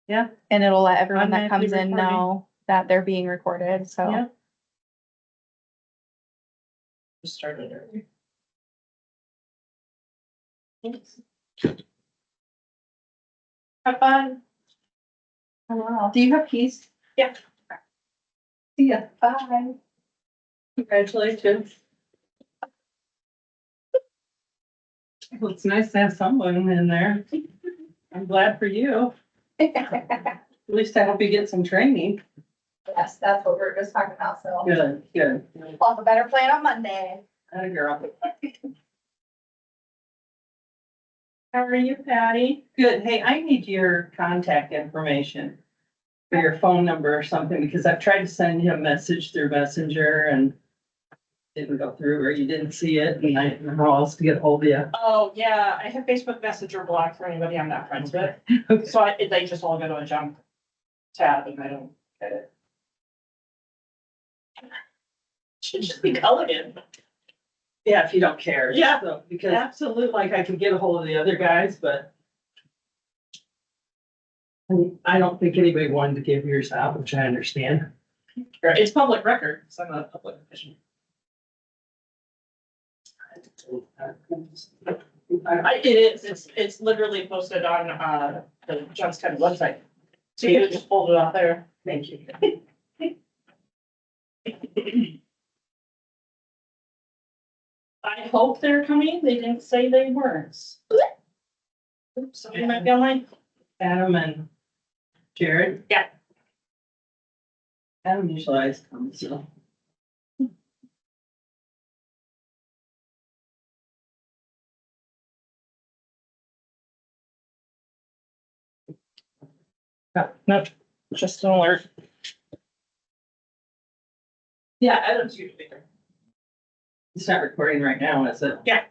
Yeah. And it'll let everyone that Automatically comes in recording. know that they're being recorded, so. Yeah. Just started early. Thanks. Have fun. Oh, wow. Do you have keys? Yeah. See ya. Bye. Congratulations. Well, it's nice to have someone in there. I'm glad for you. At least I hope you get some training. Yes, that's what we were just talking about, so. Good, good. We'll have a better plan on Monday. Atta girl. How are you, Patty? Good. Hey, I need your contact information or your phone number or something, because I've tried to send you a message through Messenger and didn't go through, or you didn't see it, and I don't know how else to get hold of you. Oh, yeah, I have Facebook Messenger blocked for anybody I'm not friends with, Okay. so they just all go to a junk tab and I don't get it. Should just be colored in. Yeah, if you don't care. Yeah. So, because absolutely, like I can get a hold of the other guys, but I don't think anybody wanted to give yours out, which I understand. It's public record, so I'm not a public official. It is, it's literally posted on, the Johnstown website. So you can just hold it out there. Thank you. I hope they're coming, they didn't say they weren't. Oops, somebody might be online. Adam and Jared? Yeah. Adam usually always comes, so. Nope, just an alert. Yeah, Adam's usually there. It's not recording right now, is it? Yeah.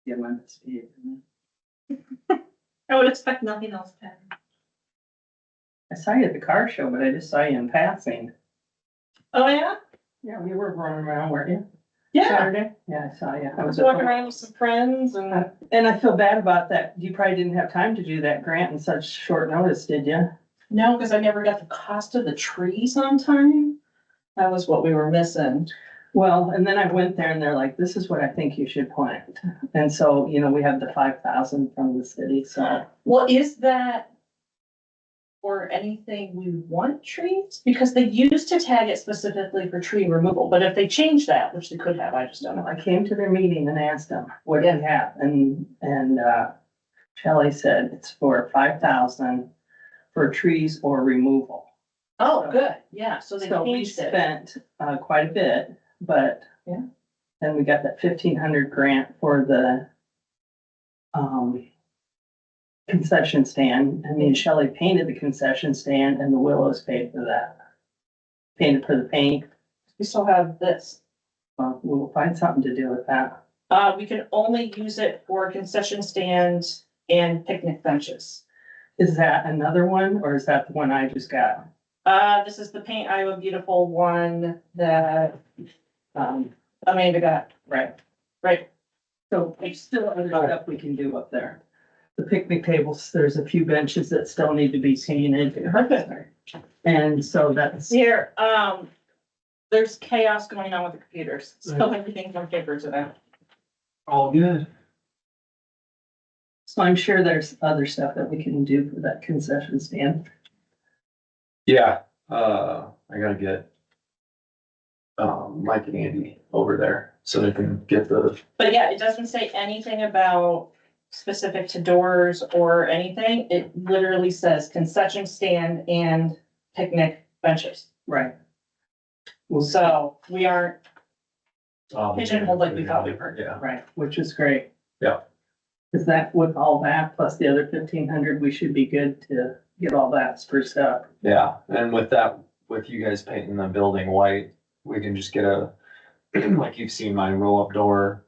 Yeah, mine must be. I would expect nothing else to happen. I saw you at the car show, but I just saw you in passing. Oh, yeah? Yeah, we were running around, weren't you? Yeah. Saturday? Yeah, I saw you. I I was was walking around with some friends and. And I feel bad about that. You probably didn't have time to do that grant in such short notice, did you? No, because I never got the cost of the trees on time. That was what we were missing. Well, and then I went there and they're like, this is what I think you should plant. And so, you know, we have the 5,000 from the city, so. Well, is that for anything we want trees? Because they used to tag it specifically for tree removal, but if they change that, which they could have, I just don't know. I came to their meeting and asked them, what do you have? And Shelley said it's for 5,000 for trees or removal. Oh, good, yeah, so they So we changed it. spent quite a bit, but. Yeah. Then we got that 1,500 grant for the concession stand. I mean, Shelley painted the concession stand and the Willows paid for that. Painted for the paint. We still have this. Well, we'll find something to do with that. We can only use it for concession stand and picnic benches. Is that another one or is that the one I just got? This is the Paint Iowa Beautiful one that, Amanda got, Right. right? So there's still other stuff we can do up there. The picnic tables, there's a few benches that still need to be painted. And so that's, Here, there's chaos going on with the computers, so everything's on paper today. All good. so I'm sure there's other stuff that we can do for that concession stand. Yeah, I gotta get Mike and Andy over there so they can get the, But yeah, it doesn't say anything about specific to doors or anything. It literally says concession stand and picnic benches. Right. So we aren't pigeonholed like we thought we were. Yeah, Right, which is great. Yeah. Cause that, with all that, plus the other 1,500, we should be good to get all that spruced up. yeah, and with that, with you guys painting the building white, we can just get a, like you've seen my roll-up door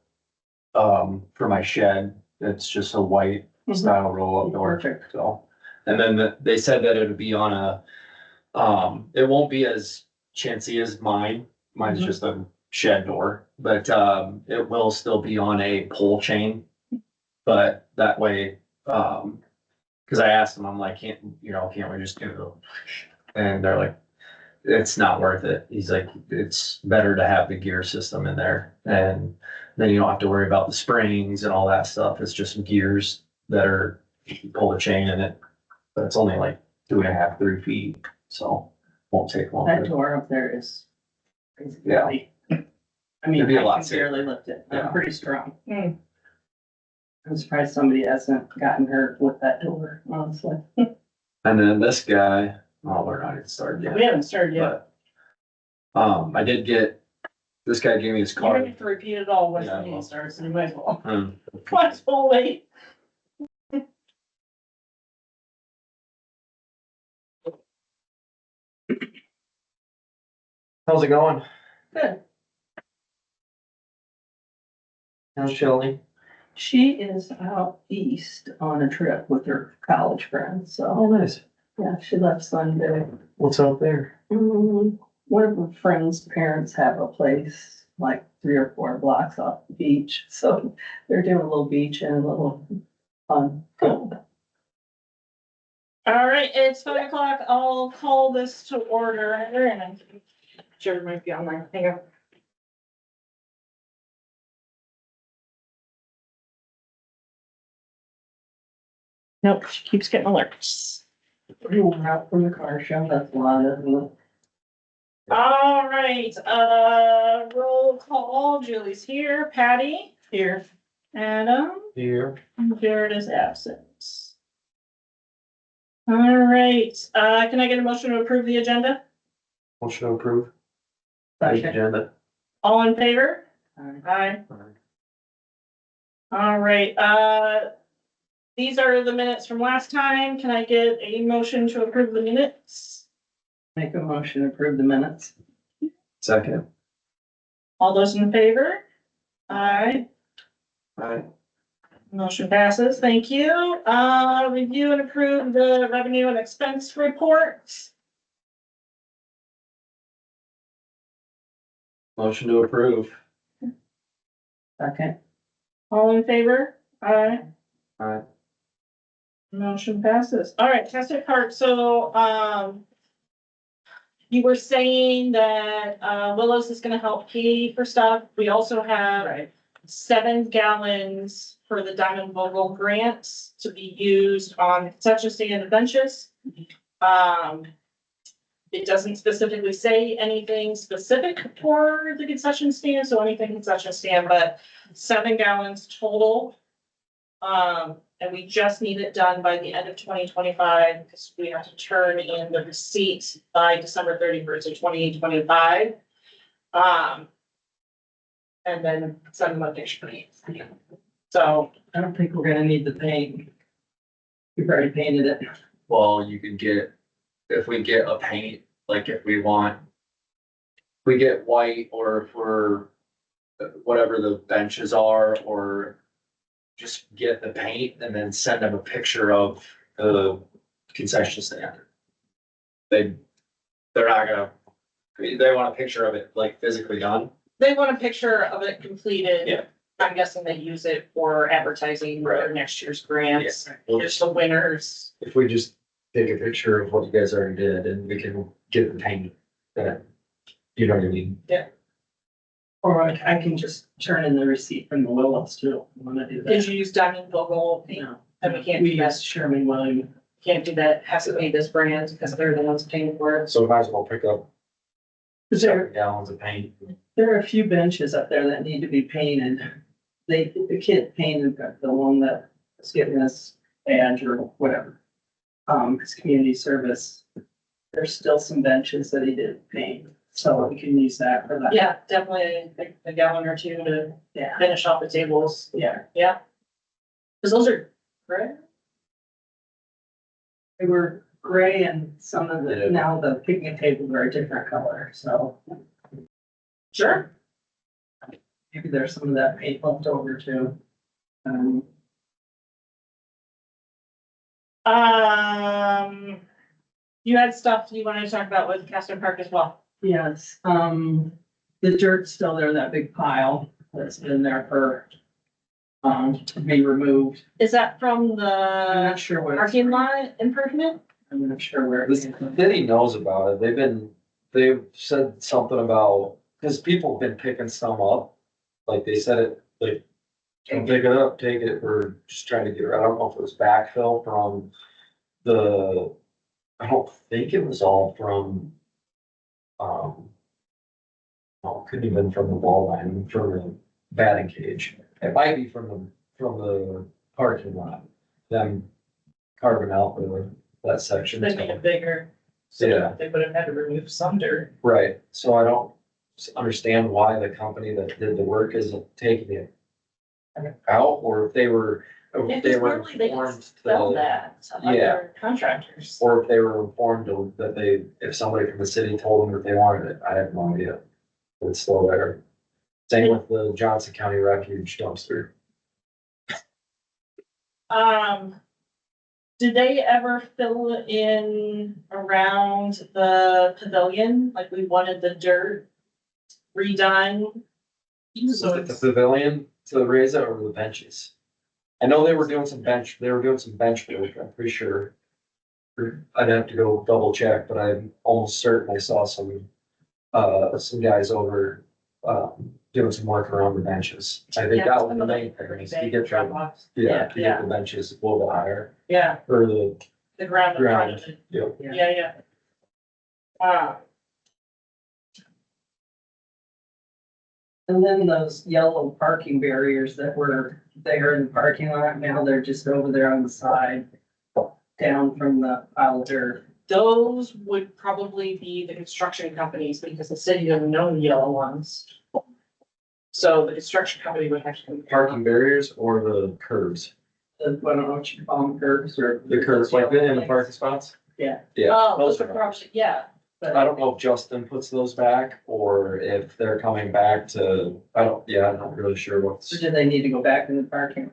for my shed, it's just a white style roll-up door. Perfect. So, and then they said that it would be on a, it won't be as chancy as mine. Mine's Mhm. just a shed door, but, it will still be on a pole chain. But that way, cause I asked them, I'm like, can't we just do it? And they're like, it's not worth it. He's like, it's better to have the gear system in there. And then you don't have to worry about the springs and all that stuff. It's just gears that are, you pull the chain in it. But it's only like 2.5, 3 feet, so won't take long. That door up there is. Yeah. I mean, It'd be a I lot can safer. barely lift it. Yeah. I'm pretty strong. Hmm. I'm surprised somebody hasn't gotten hurt with that door, honestly. And then this guy, oh, we're not even started We yet, haven't started yet. but, I did get, this guy gave me his You're gonna card. have to repeat it all once Yeah, the meeting well. starts, so you might as well. Hmm. Might as well wait. How's it going? Good. How's Shelley? She is out east on a trip with her college friends, so, Oh, nice. yeah, she left Sunday. What's out there? One of her friend's parents have a place like 3 or 4 blocks off the beach, so they're doing a little beach and a little fun. Cool. All right, it's 5 o'clock. I'll call this to order and I'm sure it might be online. Hang on. Nope, she keeps getting alerts. Pretty worn out from the car show, that's a lot of it. All right, roll call. Julie's here. Patty? Here. Adam? Here. Jared is absent. All right, can I get a motion to approve the agenda? Motion to approve. Second. Agenda. All in favor? Alright. Aye. All right, these are the minutes from last time. Can I get a motion to approve the minutes? Make a motion to approve the minutes. Second. All those in favor? Aye. Aye. Motion passes. Thank you. Review and approve the revenue and expense reports. Motion to approve. Second. All in favor? Aye. Aye. Motion passes. All right, Castle Park, so, you were saying that, Willows is gonna help Katie for stuff. We also have Right. 7 gallons for the Diamond Vogel grants to be used on concession stand and benches. It doesn't specifically say anything specific for the concession stand, so anything concession stand, but 7 gallons total. And we just need it done by the end of 2025, because we have to turn in the receipt by December 31st of 2025. And then send them a picture. So, I don't think we're gonna need the paint. You've already painted it. Well, you could get, if we get a paint, like if we want, if we get white or if we're, whatever the benches are, or just get the paint and then send them a picture of the concession stand. They're not gonna, they want a picture of it like physically done. they want a picture of it completed. Yeah. I'm guessing they use it for advertising for Right. next year's grants. We'll Here's just, the winners. if we just take a picture of what you guys already did and we can get the paint, then, you know what I mean? Or I can just turn in the receipt from the Willows too. I'm gonna do Did that. you use Diamond Vogel paint? No. And we can't We do that. use Sherman Williams. Can't do that. Has to be this brand because they're the ones paying for it. So we might as well pick up There, 7 gallons of paint. there are a few benches up there that need to be painted. The kid painted the one that was getting this badge or whatever. His community service. There's still some benches that he did paint, so we can use that for that. Yeah, definitely a gallon or two to Yeah, finish off the tables. yeah. Yeah. Cause those are gray. They were gray and some of Yeah. the, now the picnic tables are a different color, so Sure. maybe there's some of that paint left over too. You had stuff you wanted to talk about with Castor Park as well. Yes, the dirt's still there, that big pile that's been there for, to be removed. Is that from I'm the not sure what, parking lot improvement? I'm not sure where. The city knows about it. They've said something about, cause people have been picking some up. Like they said it, like, come pick it up, take it, or just trying to get it. I don't know if it was backfill from the, I don't think it was all from, no, it couldn't have been from the wall line, from the batting cage. It might be from the parking lot, them carving out that section. They made it bigger. So Yeah. they would have had to remove some dirt. Right, so I don't understand why the company that did the work isn't taking it out, or if they were, if they were Normally they informed just sell to, that to Yeah. other contractors. or if they were informed that they, if somebody from the city told them that they wanted it, I have no idea. But it's still there. Same with the Johnson County Refuge dumpster. Did they ever fill in around the pavilion? Like we wanted the dirt redone? Was it the pavilion to raise it, or the benches? I know they were doing some bench work, I'm pretty sure. I'd have to go double check, but I'm almost certain I saw some guys over, doing some work around the benches. I think that was the main thing, is to get the, to get the benches a little bit higher, Yeah, or the the ground in front of it. you know, Yeah. And then those yellow parking barriers that were there in the parking lot, now they're just over there on the side, down from the pile of dirt. Those would probably be the construction companies because the city doesn't own the yellow ones. So the construction company would have to. parking barriers or the curbs. I don't know what you call them, curbs or. The curbs, like in the parking spots? Yeah. Yeah. Oh, those those are are probably, yeah, I don't know if Justin puts those back, or if they're coming back to, I'm not really sure Or what's, do they need to go back in the parking?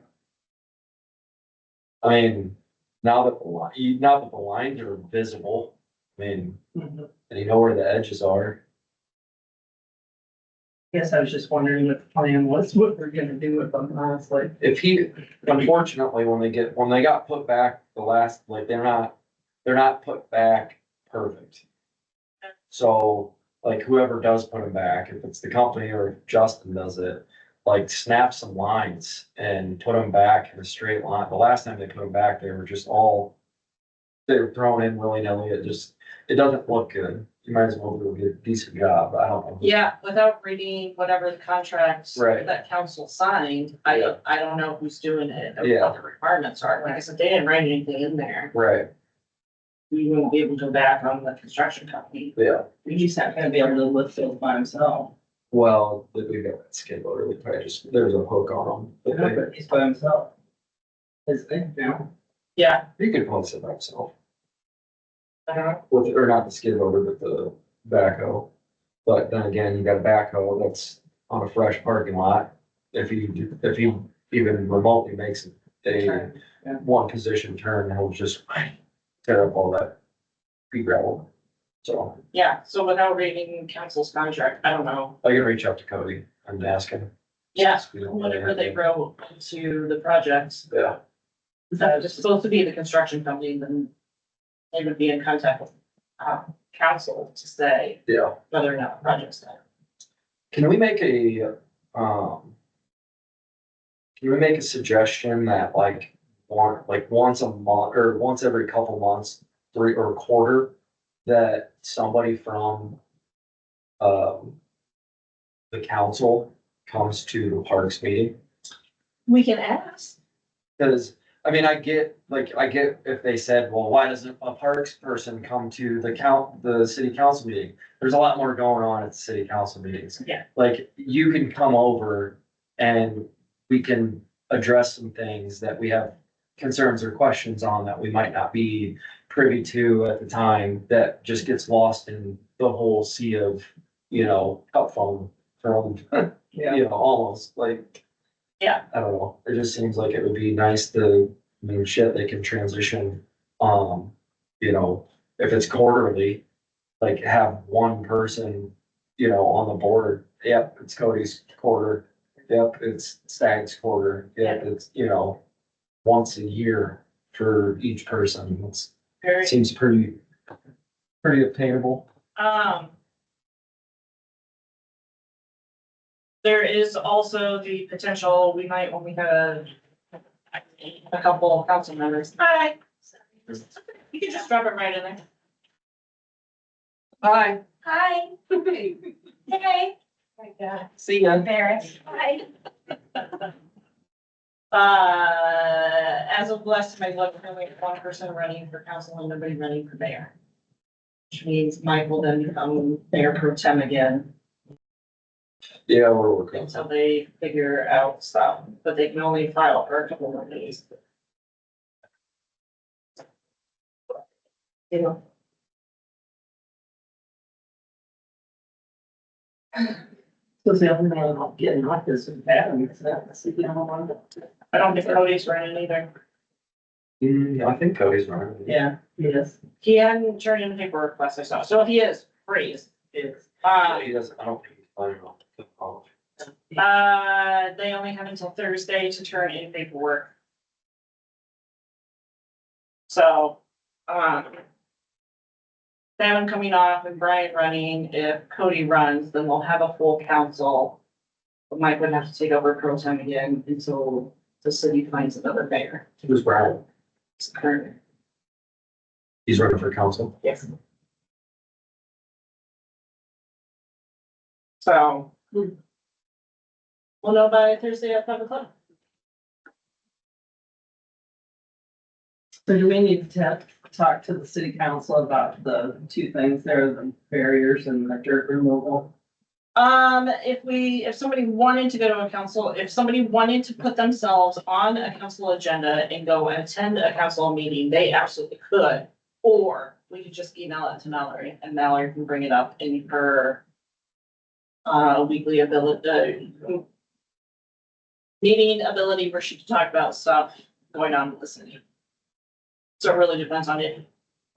I mean, now that the lines are visible, I mean, Mhm. and you know where the edges are. Guess I was just wondering what the plan was, what we're gonna do with them, honestly. Unfortunately, when they got put back the last, like, they're not put back perfect. So, like, whoever does put them back, if it's the company or if Justin does it, like, snap some lines and put them back in a straight line. The last time they put them back, they were thrown in willy-nilly. It doesn't look good. You might as well do a decent job. I don't know. yeah, without reading whatever the contracts Right. that council signed, Yeah. I don't know who's doing it, or Yeah. what the requirements are. Like I said, they didn't write anything in there. Right, We wouldn't be able to go back on the construction company. yeah. He's not gonna be able to lift those by himself. Well, we got that skid loader. We probably there's a hook on them. But he's by himself. His thing, you know? Yeah, He could place it by himself. I don't know. Or not the skid loader, but the backhoe. But then again, you got a backhoe that's on a fresh parking lot. If he even remotely makes a Turn, yeah. one position turn, he'll just tear up all that pea gravel. So Yeah, so without reading council's contract, I don't know. I can reach out to Cody and ask him. Yeah, We don't really whatever have they to- wrote to the projects. Yeah, If it's supposed to be the construction company, then they would be in contact with, council to say yeah. whether or not the project's done. Can we make um, a suggestion that like once a month or once every couple months, or a quarter, that somebody from the council comes to the parks meeting? We can ask. Cause I mean, I get if they said, well, why doesn't a parks person come to the city council meeting? There's a lot more going on at the city council meetings. Yeah. Like, you can come over and we can address some things that we have concerns or questions on that we might not be privy to at the time, that just gets lost in the whole sea of, cup phone from, Yeah. almost like. Yeah. I don't know, it just seems like it would be nice they can transition, if it's quarterly, like have one person, on the board Yep, it's Cody's quarter. Yep, it's Stag's quarter. Yep, it's, once a year for each person. It's, Very, seems pretty obtainable. there is also the potential, we might, when we have a couple of council members. Hi. You can just drop it right in there. Hi. Hi. Hey. My God. See ya. Embarrassed. Hi. As of last time I looked, only one person running for council and nobody running for mayor. Which means Mike will then become mayor pro tem again Yeah, we're working. until they figure out stuff, but they can only file for a couple more days. You know. So the only one I'm getting off is Adam, it's not, so you don't want to. I don't think Cody's running either. I think Cody's running. Yeah, yes, He hadn't turned in paperwork last I saw, so if he is, great. it's. He doesn't, I don't think he's planning on. They only have until Thursday to turn in paperwork. So, Sam coming off and Brian running, if Cody runs, then we'll have a full council. But Mike would have to take over pro tem again until the city finds another mayor. Who's Brian? It's current. He's running for council. Yes. So. We'll know by Thursday at 5:00. So do we need to talk to the city council about the two things there, the barriers and the dirt removal? If somebody wanted to go to a council, if somebody wanted to put themselves on a council agenda and go attend a council meeting, they absolutely could. Or we could just email it to Mallory and Mallory can bring it up in her weekly ability, meeting ability where she can talk about stuff going on with the city. So it really depends on it.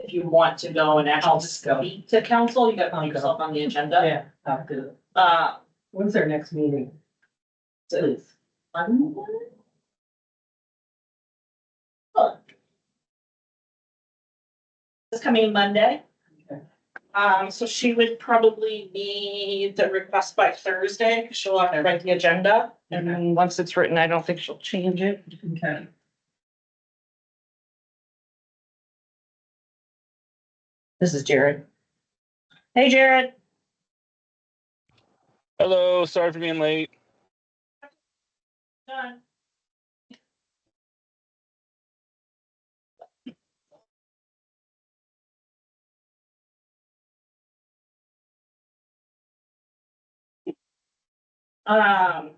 If you want to go and actually speak to council, you gotta put yourself on the agenda. Yeah, I'll do it. When's our next meeting? Please. It's coming Monday. Okay. So she would probably need the request by Thursday, because she'll have to write the agenda, and then once it's written, I don't think she'll change it. Okay. This is Jared. Hey, Jared. Hello, sorry for being late. Done. Um.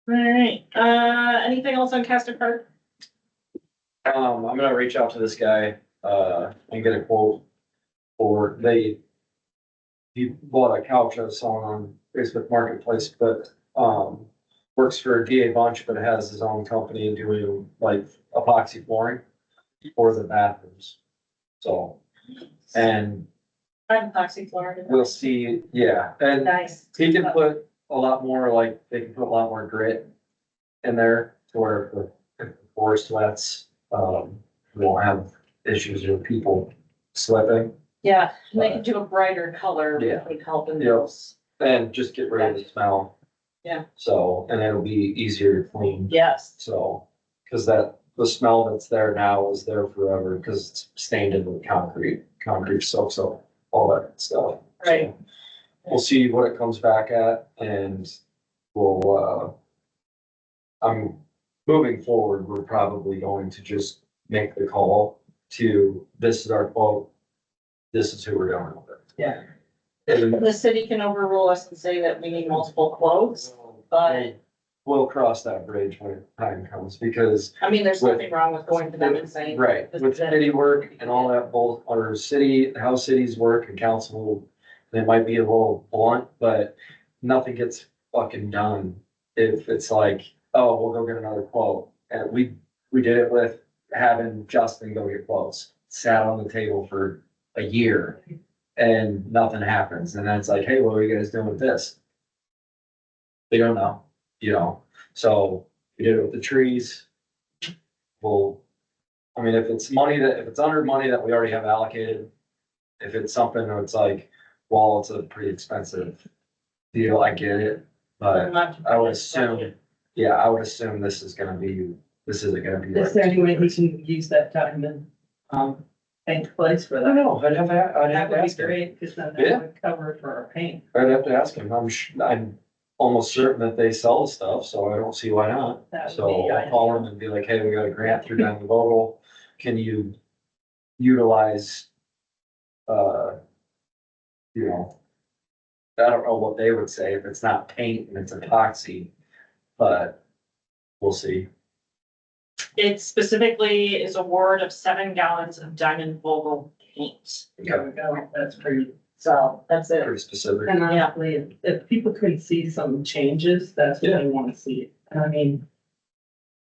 All right, anything else on Castor Park? I'm gonna reach out to this guy, and get a quote for he bought a couch I was selling on Facebook Marketplace, but, works for DA Bunch, but has his own company doing like epoxy flooring for the bathrooms. So, and I'm Toxic Florida. we'll see, yeah, and Nice. he can put a lot more, like, they can put a lot more grit in there to where if the floor sweats, we won't have issues with people slipping. Yeah, and they can do a brighter color, Yeah. which would help in Yeah. those. And just get rid of the smell. Yeah. So, and it'll be easier to clean. Yes. So, cause the smell that's there now is there forever, cause it's stained into the concrete soaks up all that stuff. Right. So, we'll see what it comes back at and we'll, I'm moving forward, we're probably going to just make the call to, this is our quote. This is who we're going with. Yeah. And The city can overrule us and say that we need multiple quotes, but, we'll cross that bridge when time comes, because, I mean, there's nothing wrong with going to them and saying. right, this with is it. city work and all that, both our city, how cities work and council, it might be a little blunt, but nothing gets fucking done if it's like, oh, we'll go get another quote. And we did it with having Justin go get quotes, sat on the table for a year and nothing happens. And then it's like, hey, what are you guys doing with this? They don't know, you know, so we did it with the trees. Well, I mean, if it's under money that we already have allocated, if it's something where it's like, well, it's a pretty expensive deal, I get it. But I would assume, yeah, I would assume this isn't gonna be. Is there any way we can use that time and, paint the place for I don't that? know, I'd have That to would be ask him. great, because then Yeah. that would cover for our paint. I'd have to ask him. I'm almost certain that they sell the stuff, so I don't see why not. That would So be I'll call him and be like, hey, we got a grant through Diamond Vogel. Can you utilize, you know, I don't know what they would say if it's not paint and it's epoxy, but we'll see. It specifically is a ward of 7 gallons of Diamond Vogel paint. There we go, that's pretty, So that's it. Pretty specific. and honestly, if people could see some changes, that's what I wanna see. And I mean,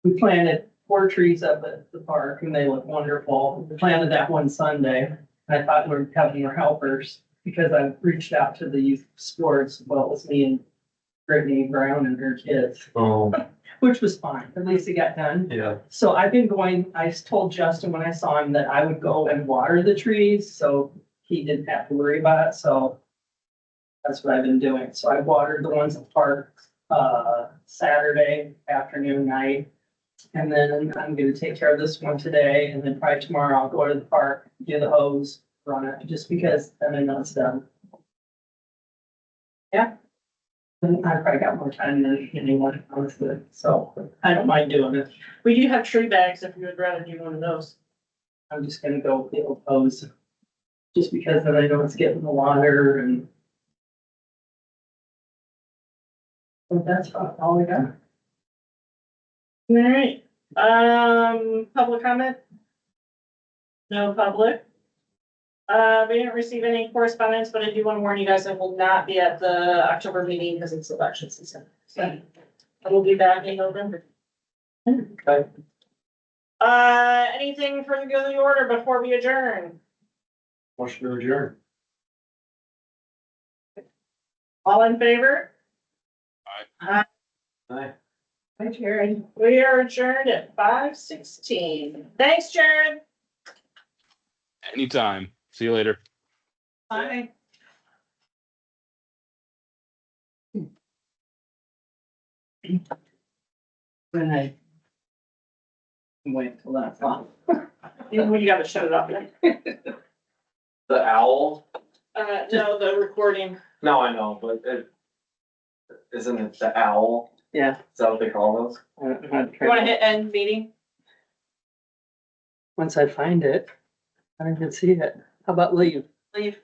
we planted 4 trees up at the park and they look wonderful. We planted that one Sunday. And I thought we were having more helpers because I reached out to the youth sports, well, it was me and Brittany Brown and her kids, which was fine. At least it got done. Yeah, So I've been going, I told Justin when I saw him that I would go and water the trees, so he didn't have to worry about it, so. That's what I've been doing. So I watered the ones at the park, Saturday afternoon, night. And then I'm gonna take care of this one today, and then probably tomorrow I'll go to the park, do the hose, run it, just because then I know it's done. Yeah. And I probably got more time than anyone, honestly, so I don't mind doing it. We do have tree bags if you would rather do one of those. I'm just gonna go with the old hose. Just because then I know it's getting the water and. But that's about all I got. All right, public comment? No public. We didn't receive any correspondence, but I do want to warn you guys, I will not be at the October meeting because it's election season. So I will be back in November. okay. Anything for the good of the order before we adjourn? Motion to adjourn. All in favor? Aye. Hi, Jared. We are adjourned at 5:16. Thanks, Jared. Anytime. See you later. Hi. When I. Wait till that's off. You gotta shut it off. The owl? No, the recording. No, I know, but isn't it the owl? Yeah. Is that what they call those? You wanna hit end meeting? Once I find it, I can see it. How about leave? Leave.